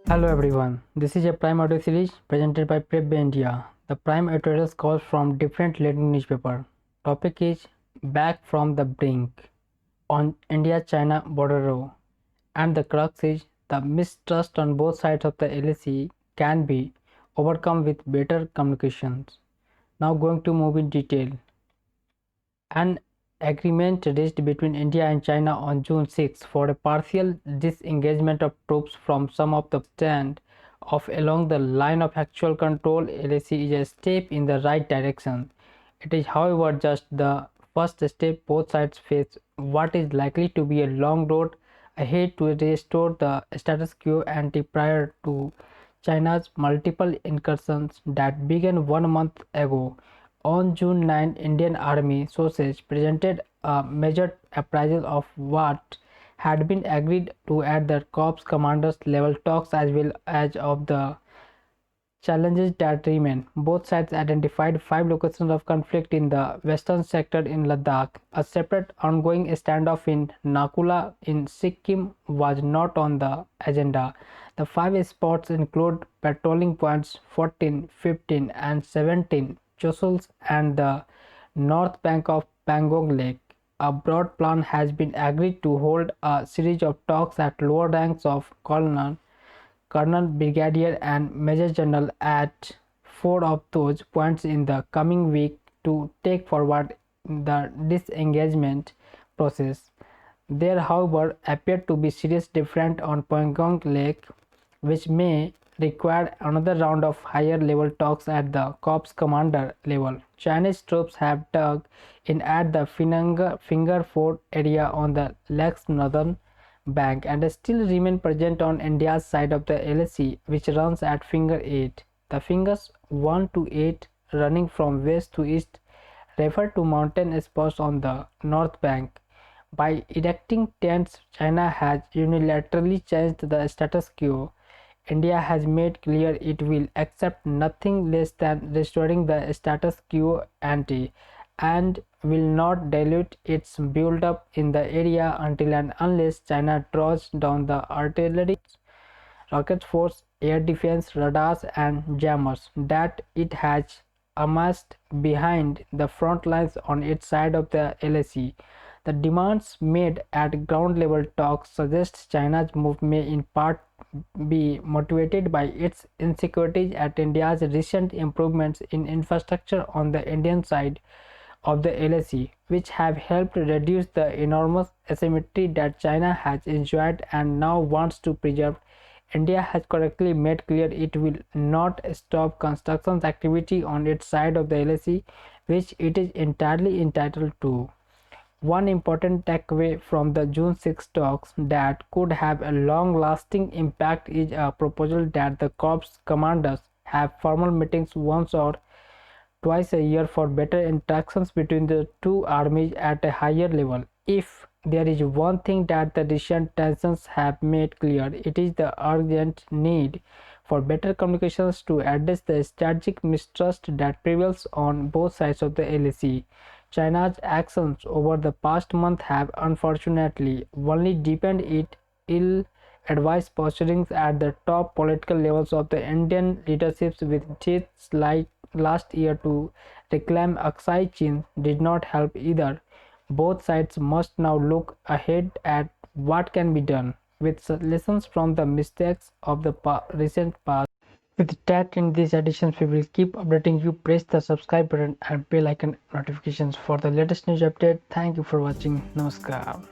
Hello everyone, this is a Prime audio series presented by Prepway India. The Prime editorials calls from different leading newspaper. Topic is Back from the Brink on India-China border row, and the crux is the mistrust on both sides of the LAC can be overcome with better communications. Now going to move in detail. An agreement reached between India and China on June 6 for a partial disengagement of troops from some of the stand off along the line of actual control. LAC is a step in the right direction. It is, however, just the first step. Both sides face what is likely to be a long road ahead to restore the status quo ante prior to China's multiple incursions that began 1 month ago. On June 9, Indian Army sources presented a measured appraisal of what had been agreed to at the corps commanders level talks as well as of the challenges that remain. Both sides identified 5 locations of conflict in the western sector in Ladakh. A separate ongoing standoff in Nakula in Sikkim was not on the agenda. The 5 spots include patrolling points 14, 15, and 17, Chosuls, and the north bank of Pangong Lake. A broad plan has been agreed to hold a series of talks at lower ranks of Colonel, Brigadier, and Major General at 4 of those points in the coming week to take forward the disengagement process. There, however, appear to be serious difference on Pangong Lake, which may require another round of higher level talks at the corps commander level. Chinese troops have dug in at the Finger Fort area on the lake's northern bank and still remain present on India's side of the LAC, which runs at Finger 8. The fingers 1 to 8 running from west to east refer to mountain spots on the north bank. By erecting tents, China has unilaterally changed the status quo. India has made clear it will accept nothing less than restoring the status quo ante and will not dilute its build-up in the area until and unless China draws down the artillery, rocket force, air defense, radars, and jammers that it has amassed behind the front lines on its side of the LAC. The demands made at ground level talks suggest China's move may in part be motivated by its insecurities at India's recent improvements in infrastructure on the Indian side of the LAC, which have helped reduce the enormous asymmetry that China has enjoyed and now wants to preserve. India has correctly made clear it will not stop construction activity on its side of the LAC, which it is entirely entitled to. One important takeaway from the June 6 talks that could have a long-lasting impact is a proposal that the corps commanders have formal meetings once or twice a year for better interactions between the two armies at a higher level. If there is one thing that the recent tensions have made clear, it is the urgent need for better communications to address the strategic mistrust that prevails on both sides of the LAC. China's actions over the past month have unfortunately only deepened its ill-advised posturings at the top political levels of the Indian leaderships, with threats like last year to reclaim Aksai Chin did not help either. Both sides must now look ahead at what can be done, with lessons from the mistakes of the recent past. With that, in these editions, we will keep updating you. Press the subscribe button and bell icon notifications for the latest news update. Thank you for watching. Namaskar.